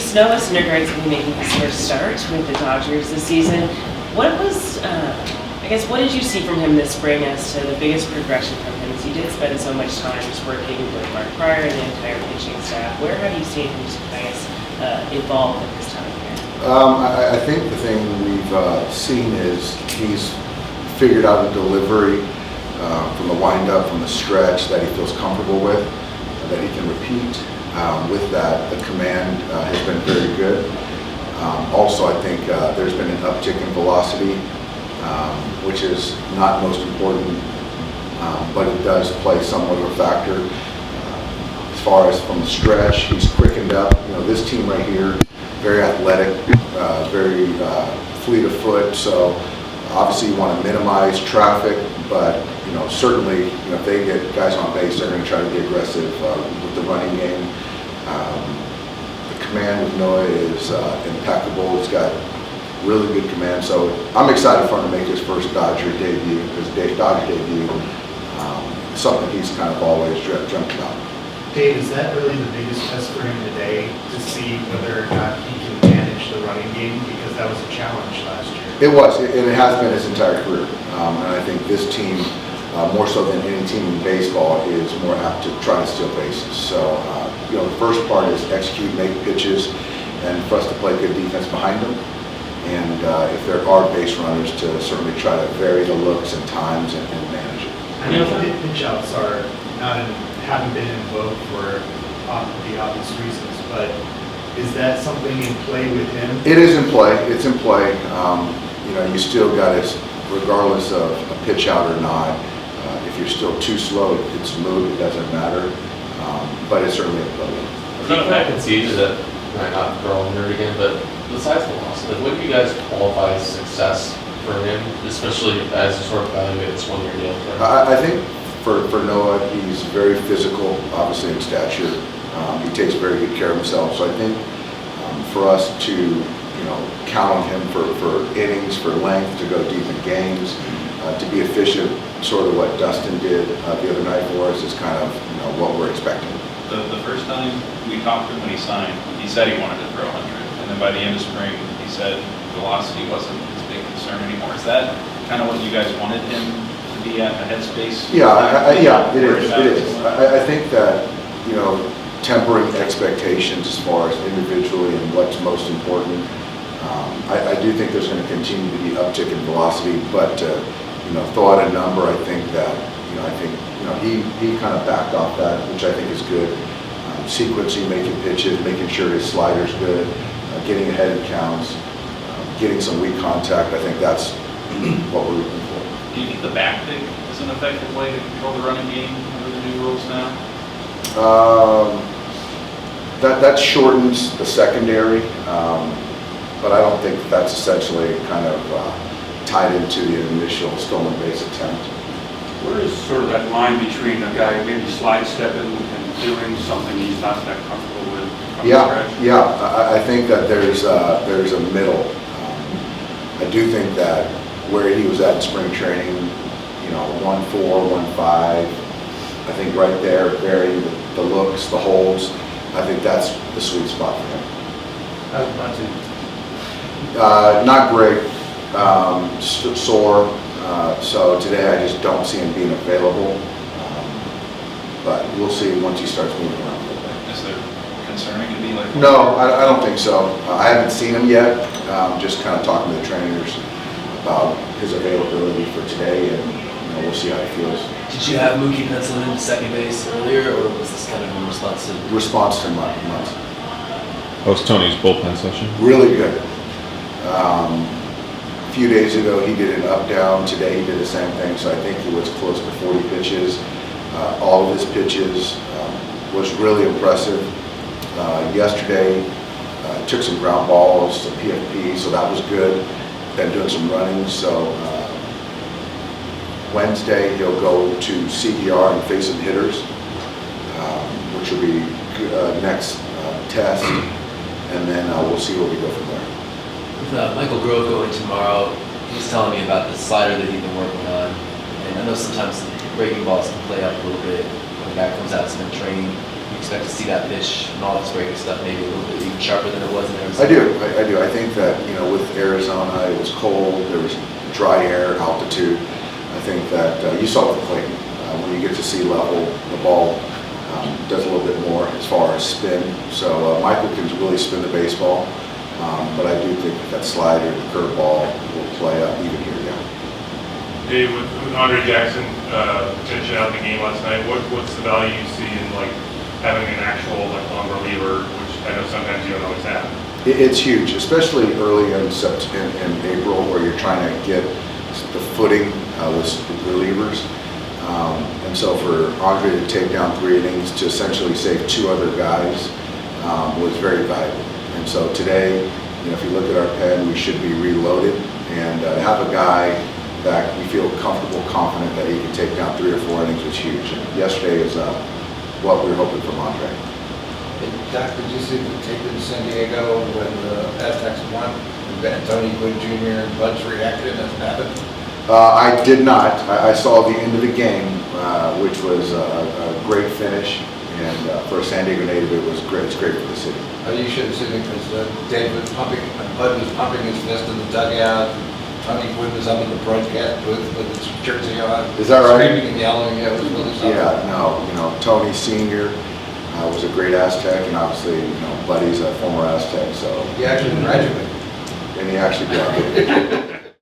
Since Noah Syndergaard is going to be making his first start with the Dodgers this season, what did you see from him this spring as to the biggest progression from him? As he did spend so much time just working with Mark Pryor and the entire pitching staff. Where have you seen him evolve in his time here? I think the thing we've seen is he's figured out a delivery from the windup, from the stretch that he feels comfortable with, that he can repeat. With that, the command has been very good. Also, I think there's been an uptick in velocity, which is not most important, but it does play somewhat of a factor. As far as from the stretch, he's quickened up. This team right here, very athletic, very fleet of foot. So obviously you want to minimize traffic, but certainly if they get guys on base, they're going to try to be aggressive with the running game. The command with Noah is impeccable. He's got really good command. So I'm excited for him to make his first Dodger debut, something he's kind of always dreamt about. Dave, is that really the biggest test for him today, to see whether or not he can manage the running game? Because that was a challenge last year. It was, and it has been his entire career. And I think this team, more so than any team in baseball, is more apt to try to steal bases. So, the first part is execute, make pitches, and for us to play good defense behind them. And if there are base runners, to certainly try to vary the looks and times and manage it. I know pitch outs haven't been in vogue for the obvious reasons, but is that something in play with him? It is in play. It's in play. You still got to, regardless of a pitch out or not, if you're still too slow, it's smooth, it doesn't matter. But it's certainly in play. I can see that, not throwing nerd again, but besides velocity, what do you guys qualify as success for him, especially as you sort of evaluate this one-year deal? I think for Noah, he's very physical, obviously in stature. He takes very good care of himself. So I think for us to count on him for innings, for length, to go deep in games, to be efficient, sort of what Dustin did the other night for us, is kind of what we're expecting. The first time we talked to him when he signed, he said he wanted to throw 100, and then by the end of spring, he said velocity wasn't his big concern anymore. Is that kind of what you guys wanted him to be at, a headspace? Yeah, it is. I think that tempering expectations as far as individually and what's most important. I do think there's going to continue to be uptick in velocity, but throw out a number. I think that he kind of backed off that, which I think is good. Sequencing, making pitches, making sure his slider's good, getting ahead in counts, getting some weak contact. I think that's what we're looking for. Do you think the back pick is an effective way to control the running game under the new rules now? That shortens the secondary, but I don't think that's essentially kind of tied into the initial stolen base attempt. Where is sort of that line between a guy maybe slide stepping and doing something he's not that comfortable with? I think that there's a middle. I do think that where he was at in spring training, 1-4, 1-5, I think right there, varying the looks, the holds, I think that's the sweet spot for him. How's Muncy? Not great, sore. So today I just don't see him being available. But we'll see once he starts moving around a little bit. Is there concern it could be like? No, I don't think so. I haven't seen him yet. Just kind of talking to the trainers about his availability for today, and we'll see how he feels. Did you have Muncy penciled into second base earlier, or was this kind of in response to? Response to months. How was Tony's bullpen session? Really good. A few days ago he did an up-down. Today he did the same thing, so I think he was close to 40 pitches. All of his pitches was really impressive. Yesterday took some ground balls, some PFP, so that was good. Been doing some running, so Wednesday he'll go to CDR and face some hitters, which will be next test, and then we'll see where we go from there. With Michael Grove going tomorrow, he was telling me about the slider that he's been working on, and I know sometimes breaking balls can play up a little bit. when the guy comes out to spring training, you expect to see that pitch and all that great stuff maybe a little bit even sharper than it was in Arizona? I do. I think that, with Arizona, it was cold, there was dry air, altitude. I think that you saw with Clayton, when you get to sea level, the ball does a little bit more as far as spin. So Michael can really spin the baseball, but I do think that slider, the curveball will play up even here, yeah. Dave, with Andre Jackson finishing out the game last night, what's the value you see in having an actual long reliever, which I know sometimes you don't always have? It's huge, especially early in April, where you're trying to get the footing with relievers. And so for Andre to take down 3 innings to essentially save 2 other guys was very valuable. And so today, if you look at our pen, we should be reloaded, and have a guy that we feel comfortable, confident that he can take down 3 or 4 innings was huge. And yesterday is what we were hoping from Andre. Doc, did you see the tape in San Diego when the Aztecs won? And Tony Gwynn Jr. and Bud's reacted as it happened? I did not. I saw the end of the game, which was a great finish. And for a San Diego native, it was great. It's great for the city. You should have seen it because Dave was pumping, Bud was pumping his fist in the dugout. Tony Gwynn was up in the broadcast booth with his jersey on. Is that right? Screaming and yelling. Yeah, it was really something. Yeah, no, Tony Sr. Was a great Aztec, and obviously, Buddy's a former Aztec, so. He actually graduated. And he actually graduated.